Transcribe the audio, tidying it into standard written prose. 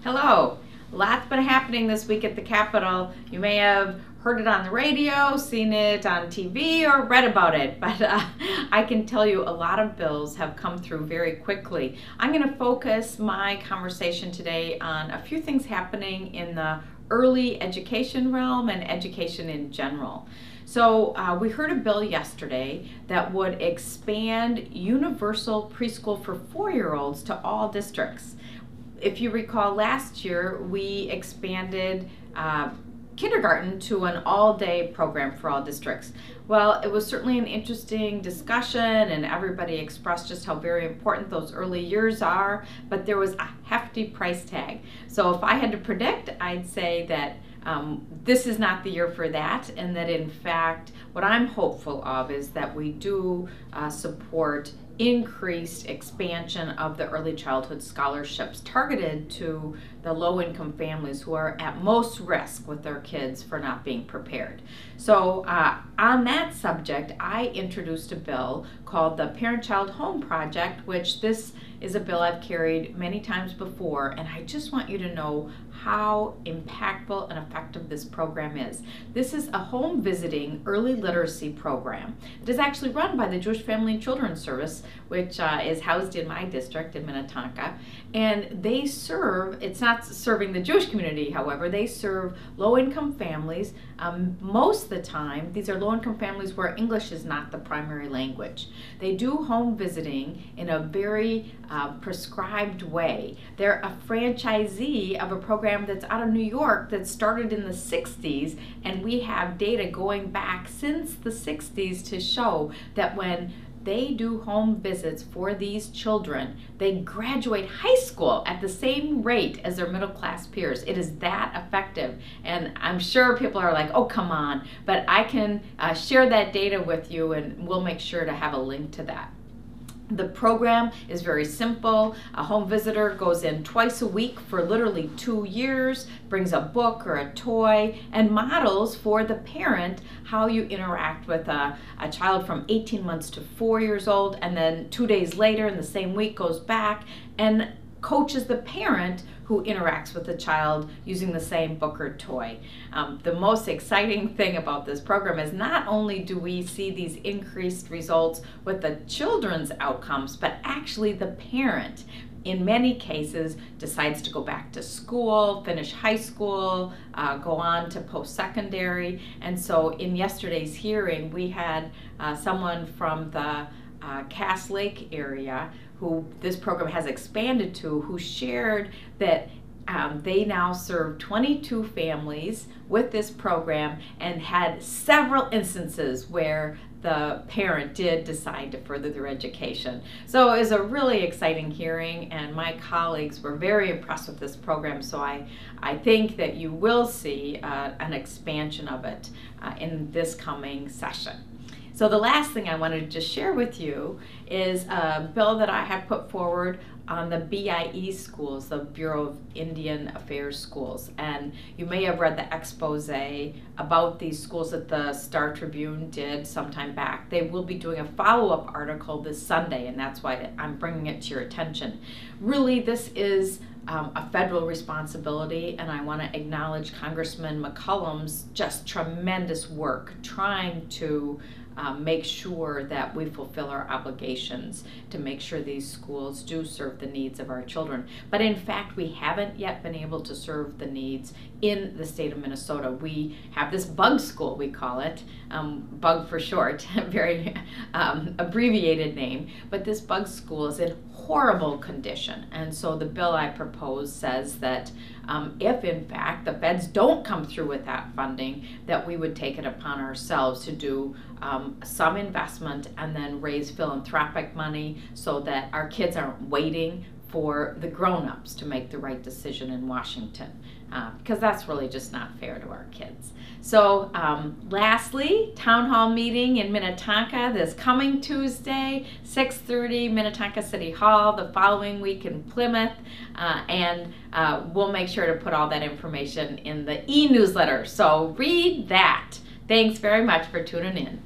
Hello. Lots been happening this week at the Capitol. You may have heard it on the radio, seen it on TV, or read about it, but I can tell you a lot of bills have come through very quickly. I'm going to focus my conversation today on a few things happening in the early education realm and education in general. So we heard a bill yesterday that would expand universal preschool for 4-year-olds to all districts. If you recall, last year we expanded kindergarten to an all-day program for all districts. Well, it was certainly an interesting discussion and everybody expressed just how very important those early years are, but there was a hefty price tag. So if I had to predict, I'd say that this is not the year for that, and that in fact what I'm hopeful of is that we do support increased expansion of the early childhood scholarships targeted to the low-income families who are at most risk with their kids for not being prepared. So on that subject, I introduced a bill called the Parent-Child Home Project, which this is a bill I've carried many times before, and I just want you to know how impactful and effective this program is. This is a home visiting early literacy program. It is actually run by the Jewish Family and Children's Service, which is housed in my district in Minnetonka, and they serve, it's not serving the Jewish community, however, they serve low-income families. Most of the time, these are low-income families where English is not the primary language. They do home visiting in a very prescribed way. They're a franchisee of a program that's out of New York that started in the 60s, and we have data going back since the 60s to show that when they do home visits for these children, they graduate high school at the same rate as their middle class peers. It is that effective, and I'm sure people are like, oh come on, but I can share that data with you, and we'll make sure to have a link to that. The program is very simple. A home visitor goes in twice a week for literally 2 years, brings a book or a toy, and models for the parent how you interact with a child from 18 months to 4 years old, and then 2 days later in the same week goes back and coaches the parent who interacts with the child using the same book or toy. The most exciting thing about this program is not only do we see these increased results with the children's outcomes, but actually the parent, in many cases, decides to go back to school, finish high school, go on to post-secondary. And so in yesterday's hearing, we had someone from the Cass Lake area who this program has expanded to, who shared that they now serve 22 families with this program and had several instances where the parent did decide to further their education. So it was a really exciting hearing, and my colleagues were very impressed with this program, so I think that you will see an expansion of it in this coming session. So the last thing I wanted to just share with you is a bill that I have put forward on the BIE schools, the Bureau of Indian Affairs schools. And you may have read the expose about these schools that the Star Tribune did sometime back. They will be doing a follow-up article this Sunday, and that's why I'm bringing it to your attention. Really, this is a federal responsibility, and I want to acknowledge Congressman McCollum's just tremendous work trying to make sure that we fulfill our obligations to make sure these schools do serve the needs of our children. But in fact, we haven't yet been able to serve the needs in the state of Minnesota. We have this bug school, we call it, bug for short, very abbreviated name, but this bug school is in horrible condition. And so the bill I propose says that if in fact the feds don't come through with that funding, that we would take it upon ourselves to do some investment and then raise philanthropic money so that our kids aren't waiting for the grown-ups to make the right decision in Washington, because that's really just not fair to our kids. So lastly, town hall meeting in Minnetonka this coming Tuesday, 6:30, Minnetonka City Hall, the following week in Plymouth, and we'll make sure to put all that information in the e-newsletter, so read that. Thanks very much for tuning in.